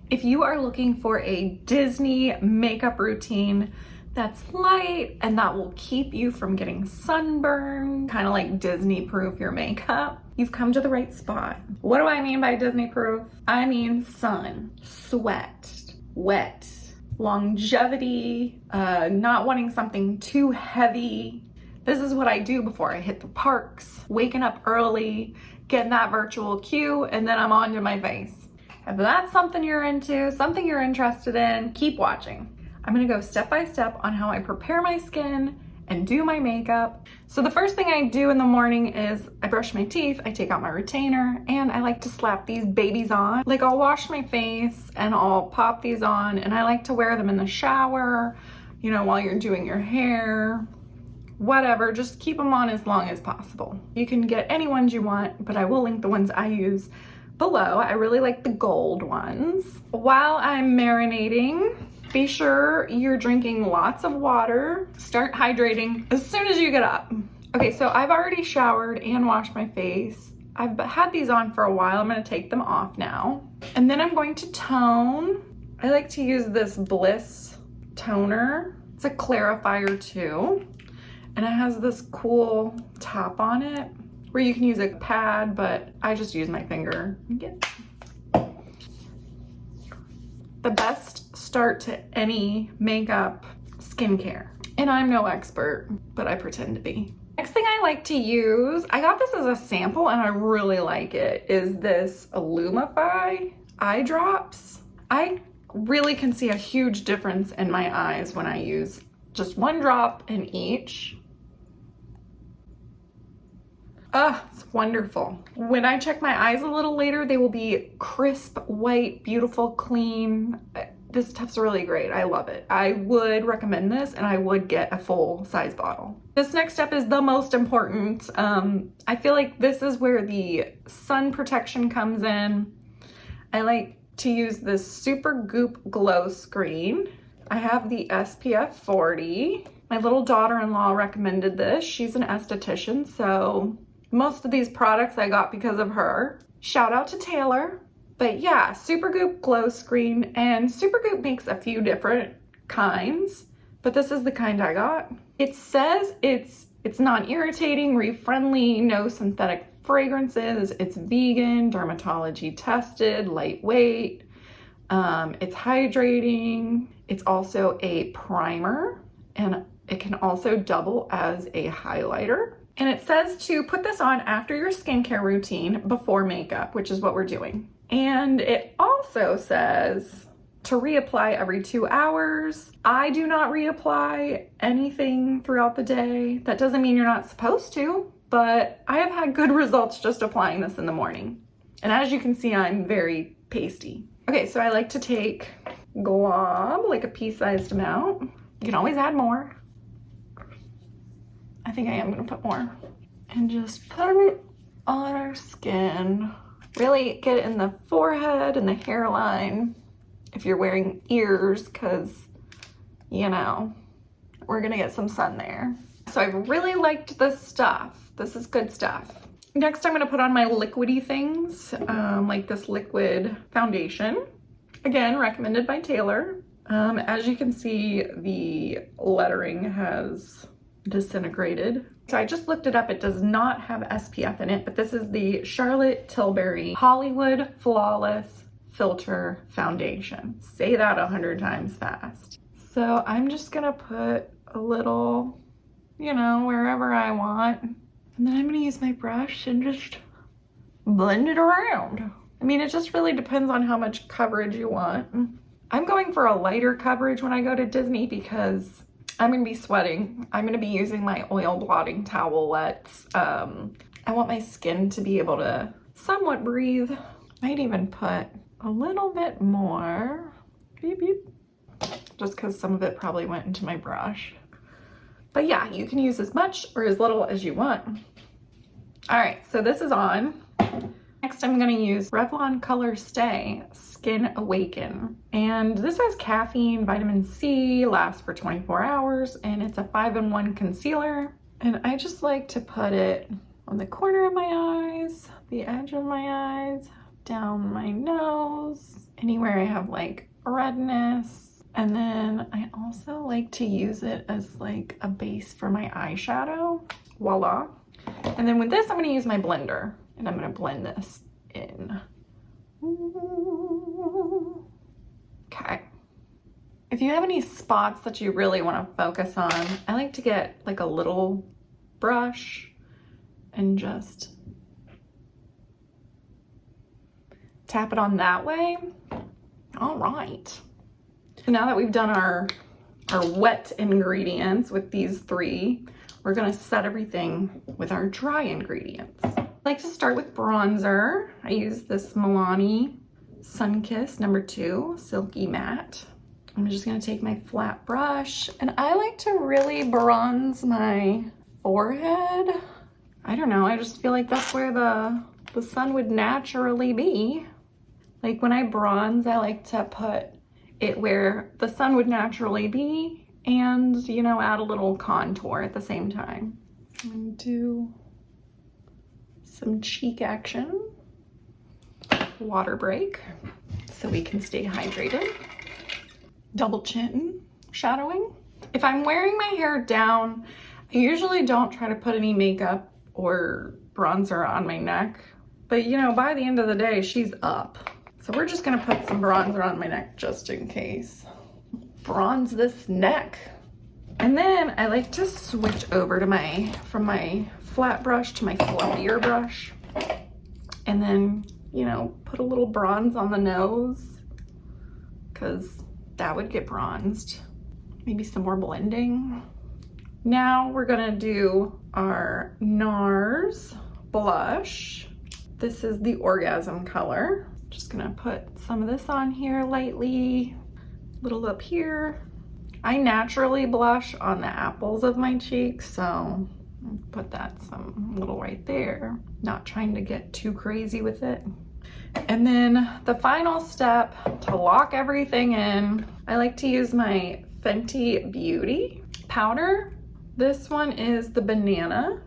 If you are looking for a Disney makeup routine that's light and that will keep you from getting sunburn, kind of like Disney proof your makeup, you've come to the right spot. What do I mean by Disney proof? I mean sun, sweat, wet, longevity, not wanting something too heavy. This is what I do before I hit the parks, waking up early, getting that virtual queue, and then I'm on to my face. If that's something you're into, something you're interested in, keep watching. I'm gonna go step by step on how I prepare my skin and do my makeup. So the first thing I do in the morning is I brush my teeth, I take out my retainer, and I like to slap these babies on. Like I'll wash my face and I'll pop these on, and I like to wear them in the shower, you know, while you're doing your hair, whatever, just keep them on as long as possible. You can get any ones you want, but I will link the ones I use below. I really like the gold ones. While I'm marinating, be sure you're drinking lots of water. Start hydrating as soon as you get up. Okay, so I've already showered and washed my face. I've had these on for a while. I'm gonna take them off now. And then I'm going to tone. I like to use this Bliss toner. It's a clarifier too. And it has this cool top on it where you can use a pad, but I just use my finger. The best start to any makeup skincare. And I'm no expert, but I pretend to be. Next thing I like to use, I got this as a sample and I really like it, is this Illumify eye drops. I really can see a huge difference in my eyes when I use just one drop in each. It's wonderful. When I check my eyes a little later, they will be crisp, white, beautiful, clean. This stuff's really great. I love it. I would recommend this, and I would get a full size bottle. This next step is the most important. I feel like this is where the sun protection comes in. I like to use this Supergoop Glow Screen. I have the SPF 40. My little daughter-in-law recommended this. She's an esthetician, so most of these products I got because of her. Shout out to Taylor. But yeah, Supergoop Glow Screen, and Supergoop makes a few different kinds, but this is the kind I got. It says it's non-irritating, reef-friendly, no synthetic fragrances, it's vegan, dermatology tested, lightweight, it's hydrating, it's also a primer, and it can also double as a highlighter. And it says to put this on after your skincare routine before makeup, which is what we're doing. And it also says to reapply every 2 hours. I do not reapply anything throughout the day. That doesn't mean you're not supposed to, but I have had good results just applying this in the morning. And as you can see, I'm very pasty. Okay, so I like to take glob, like a pea-sized amount. You can always add more. I think I am gonna put more. And just put it on our skin. Really get it in the forehead and the hairline if you're wearing ears, because, you know, we're gonna get some sun there. So I've really liked this stuff. This is good stuff. Next, I'm gonna put on my liquidy things, like this liquid foundation. Again, recommended by Taylor. As you can see, the lettering has disintegrated. So I just looked it up. It does not have SPF in it, but this is the Charlotte Tilbury Hollywood Flawless Filter Foundation. Say that 100 times fast. So I'm just gonna put a little, you know, wherever I want. And then I'm gonna use my brush and just blend it around. I mean, it just really depends on how much coverage you want. I'm going for a lighter coverage when I go to Disney because I'm gonna be sweating. I'm gonna be using my oil blotting towelettes. I want my skin to be able to somewhat breathe. Might even put a little bit more, beep, beep, just because some of it probably went into my brush. But yeah, you can use as much or as little as you want. All right, so this is on. Next, I'm gonna use Revlon Color Stay Skin Awaken. And this has caffeine, vitamin C, lasts for 24 hours, and it's a 5-in-1 concealer. And I just like to put it on the corner of my eyes, the edge of my eyes, down my nose, anywhere I have like redness. And then I also like to use it as like a base for my eyeshadow. Voila. And then with this, I'm gonna use my blender and I'm gonna blend this in. Okay. If you have any spots that you really want to focus on, I like to get like a little brush and just tap it on that way. All right. Now that we've done our wet ingredients with these three, we're gonna set everything with our dry ingredients. I like to start with bronzer. I use this Milani Sunkissed No. 2 Silky Matte. I'm just gonna take my flat brush and I like to really bronze my forehead. I don't know, I just feel like that's where the sun would naturally be. Like when I bronze, I like to put it where the sun would naturally be and, you know, add a little contour at the same time. I'm gonna do some cheek action, water break, so we can stay hydrated. Double chin shadowing. If I'm wearing my hair down, I usually don't try to put any makeup or bronzer on my neck. But you know, by the end of the day, she's up. So we're just gonna put some bronzer on my neck just in case. Bronze this neck. And then I like to switch over to from my flat brush to my fluffier brush. And then, you know, put a little bronze on the nose, because that would get bronzed. Maybe some more blending. Now we're gonna do our NARS blush. This is the Orgasm color. Just gonna put some of this on here lightly, a little up here. I naturally blush on the apples of my cheeks, so I'll put that some little right there. Not trying to get too crazy with it. And then the final step to lock everything in, I like to use my Fenty Beauty powder. This one is the banana.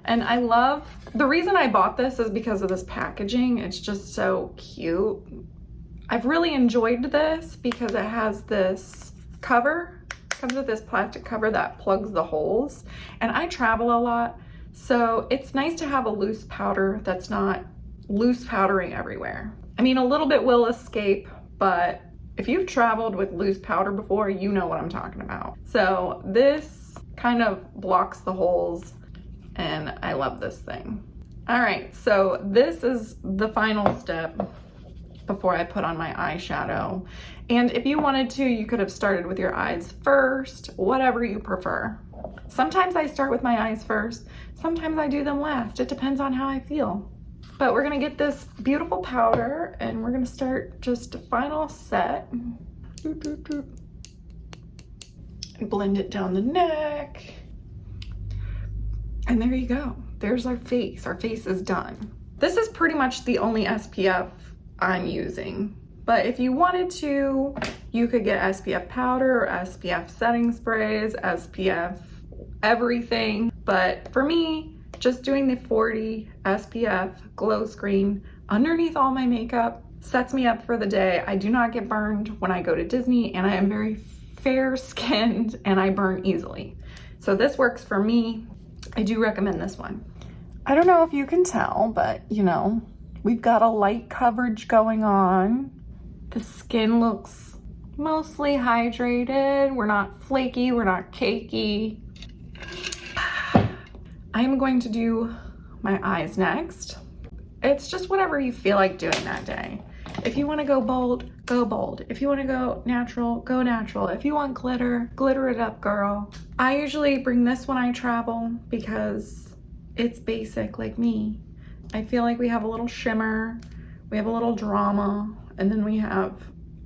And I love, the reason I bought this is because of this packaging. It's just so cute. I've really enjoyed this because it has this cover, comes with this plastic cover that plugs the holes. And I travel a lot, so it's nice to have a loose powder that's not loose powdering everywhere. I mean, a little bit will escape, but if you've traveled with loose powder before, you know what I'm talking about. So this kind of blocks the holes and I love this thing. All right, so this is the final step before I put on my eyeshadow. And if you wanted to, you could have started with your eyes first, whatever you prefer. Sometimes I start with my eyes first, sometimes I do them last. It depends on how I feel. But we're gonna get this beautiful powder and we're gonna start just a final set. And blend it down the neck. And there you go. There's our face. Our face is done. This is pretty much the only SPF I'm using. But if you wanted to, you could get SPF powder or SPF setting sprays, SPF everything. But for me, just doing the 40 SPF glow screen underneath all my makeup sets me up for the day. I do not get burned when I go to Disney, and I am very fair skinned and I burn easily. So this works for me. I do recommend this one. I don't know if you can tell, but you know, we've got a light coverage going on. The skin looks mostly hydrated. We're not flaky, we're not cakey. I'm going to do my eyes next. It's just whatever you feel like doing that day. If you want to go bold, go bold. If you want to go natural, go natural. If you want glitter, glitter it up, girl. I usually bring this when I travel because it's basic like me. I feel like we have a little shimmer, we have a little drama, and then we have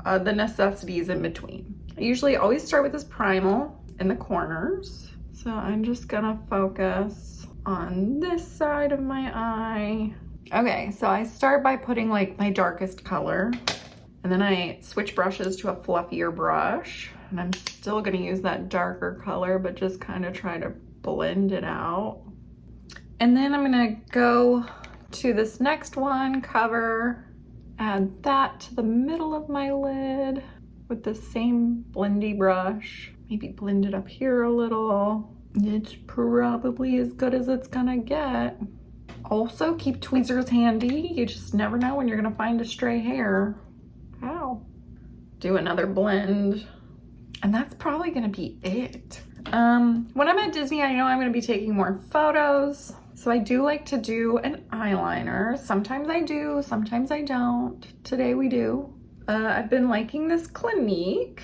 the necessities in between. I usually always start with this primal in the corners. So I'm just gonna focus on this side of my eye. Okay, so I start by putting like my darkest color, and then I switch brushes to a fluffier brush, and I'm still gonna use that darker color, but just kind of try to blend it out. And then I'm gonna go to this next one, cover, add that to the middle of my lid with the same blendy brush. Maybe blend it up here a little. It's probably as good as it's gonna get. Also, keep tweezers handy. You just never know when you're gonna find a stray hair. Ow. Do another blend. And that's probably gonna be it. When I'm at Disney, I know I'm gonna be taking more photos. So I do like to do an eyeliner. Sometimes I do, sometimes I don't. Today we do. I've been liking this Clinique,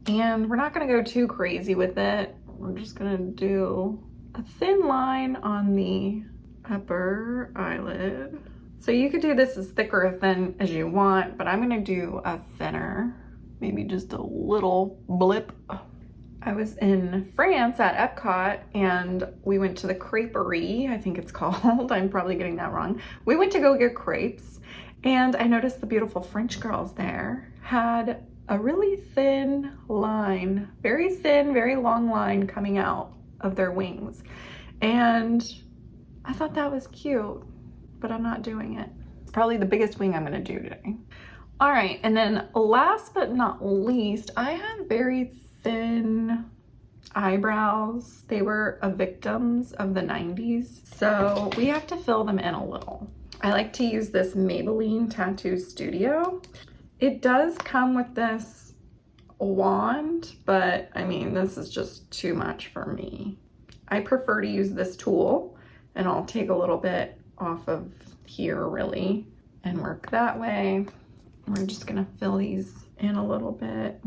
and we're not gonna go too crazy with it. We're just gonna do a thin line on the upper eyelid. So you could do this as thick or thin as you want, but I'm gonna do a thinner, maybe just a little blip. I was in France at Epcot and we went to the Creperie, I think it's called. I'm probably getting that wrong. We went to go get crepes and I noticed the beautiful French girls there had a really thin line, very thin, very long line coming out of their wings. And I thought that was cute, but I'm not doing it. It's probably the biggest wing I'm gonna do today. All right, and then last but not least, I have very thin eyebrows. They were victims of the 90s, so we have to fill them in a little. I like to use this Maybelline Tattoo Studio. It does come with this wand, but I mean, this is just too much for me. I prefer to use this tool, and I'll take a little bit off of here really and work that way. We're just gonna fill these in a little bit.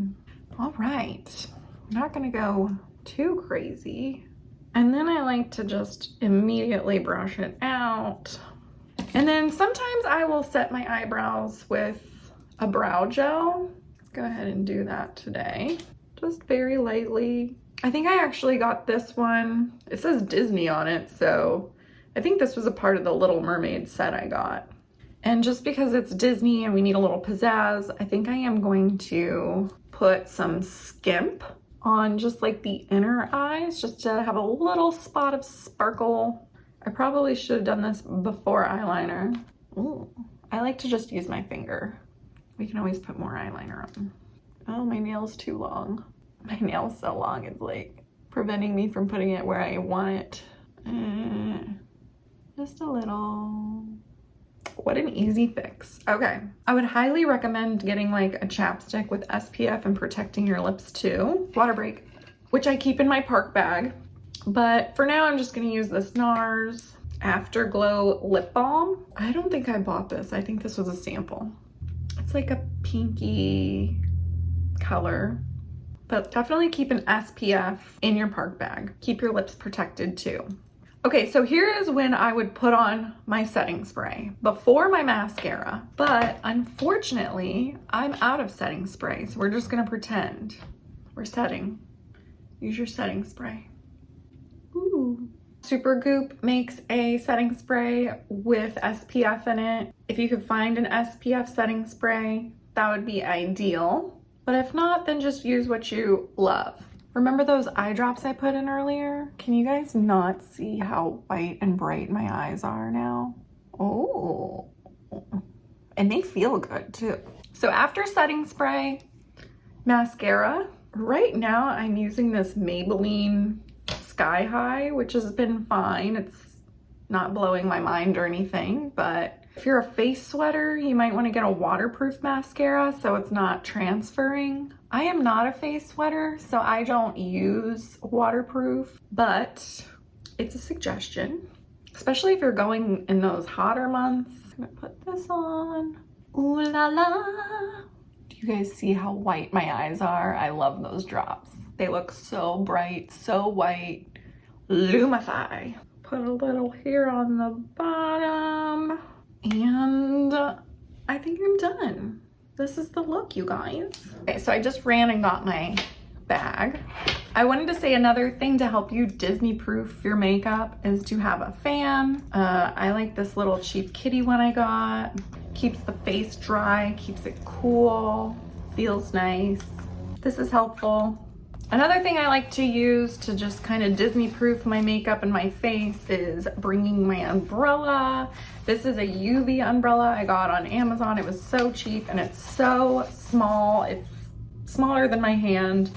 All right, I'm not gonna go too crazy. And then I like to just immediately brush it out. And then sometimes I will set my eyebrows with a brow gel. Let's go ahead and do that today. Just very lightly. I think I actually got this one. It says Disney on it, so I think this was a part of the Little Mermaid set I got. And just because it's Disney and we need a little pizzazz, I think I am going to put some Skimp on just like the inner eyes, just to have a little spot of sparkle. I probably should have done this before eyeliner. Ooh, I like to just use my finger. We can always put more eyeliner on. Oh, my nail's too long. My nail's so long, it's like preventing me from putting it where I want it. Just a little. What an easy fix. Okay, I would highly recommend getting like a chapstick with SPF and protecting your lips too. Water break, which I keep in my park bag. But for now, I'm just gonna use this NARS Afterglow Lip Balm. I don't think I bought this. I think this was a sample. It's like a pinky color, but definitely keep an SPF in your park bag. Keep your lips protected too. Okay, so here is when I would put on my setting spray before my mascara, but unfortunately, I'm out of setting spray, so we're just gonna pretend we're setting. Use your setting spray. Ooh. Supergoop makes a setting spray with SPF in it. If you could find an SPF setting spray, that would be ideal. But if not, then just use what you love. Remember those eye drops I put in earlier? Can you guys not see how white and bright my eyes are now? Oh, and they feel good too. So after setting spray, mascara, right now I'm using this Maybelline Sky High, which has been fine. It's not blowing my mind or anything, but if you're a face sweater, you might want to get a waterproof mascara so it's not transferring. I am not a face sweater, so I don't use waterproof, but it's a suggestion, especially if you're going in those hotter months. I'm gonna put this on. Ooh la la. Do you guys see how white my eyes are? I love those drops. They look so bright, so white. Lumify. Put a little here on the bottom. And I think I'm done. This is the look, you guys. Okay, so I just ran and got my bag. I wanted to say another thing to help you Disney-proof your makeup is to have a fan. I like this little cheap kitty one I got. Keeps the face dry, keeps it cool, feels nice. This is helpful. Another thing I like to use to just kind of Disney proof my makeup and my face is bringing my umbrella. This is a UV umbrella I got on Amazon. It was so cheap and it's so small. It's smaller than my hand,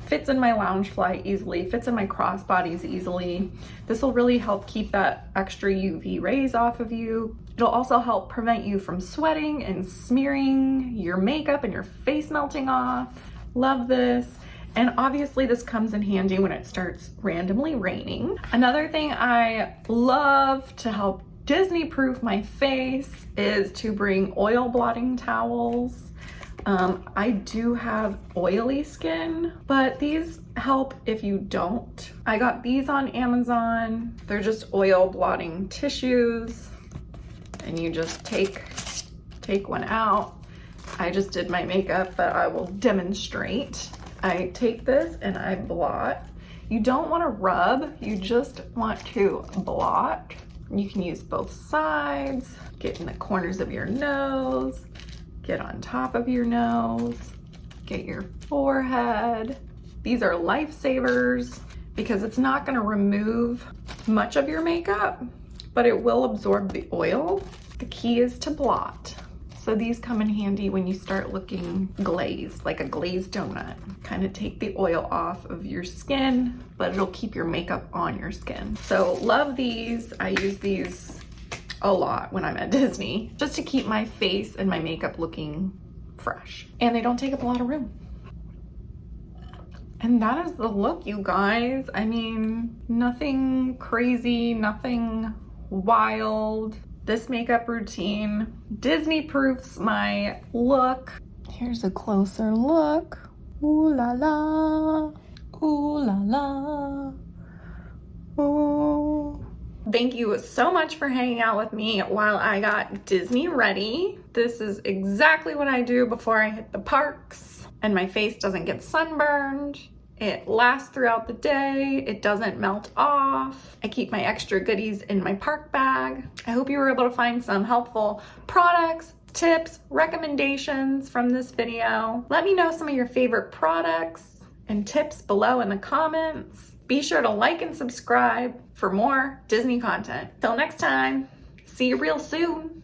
fits in my Loungefly easily, fits in my crossbodies easily. This will really help keep that extra UV rays off of you. It'll also help prevent you from sweating and smearing your makeup and your face melting off. Love this. And obviously this comes in handy when it starts randomly raining. Another thing I love to help Disney proof my face is to bring oil blotting towels. I do have oily skin, but these help if you don't. I got these on Amazon. They're just oil blotting tissues and you just take one out. I just did my makeup, but I will demonstrate. I take this and I blot. You don't want to rub, you just want to blot. You can use both sides, get in the corners of your nose, get on top of your nose, get your forehead. These are lifesavers because it's not going to remove much of your makeup, but it will absorb the oil. The key is to blot. So these come in handy when you start looking glazed, like a glazed donut. Kind of take the oil off of your skin, but it'll keep your makeup on your skin. So love these. I use these a lot when I'm at Disney, just to keep my face and my makeup looking fresh. And they don't take up a lot of room. And that is the look, you guys. I mean, nothing crazy, nothing wild. This makeup routine Disney proofs my look. Here's a closer look. Ooh la la, ooh la la, ooh. Thank you so much for hanging out with me while I got Disney ready. This is exactly what I do before I hit the parks and my face doesn't get sunburned. It lasts throughout the day. It doesn't melt off. I keep my extra goodies in my park bag. I hope you were able to find some helpful products, tips, recommendations from this video. Let me know some of your favorite products and tips below in the comments. Be sure to like and subscribe for more Disney content. Till next time, see you real soon.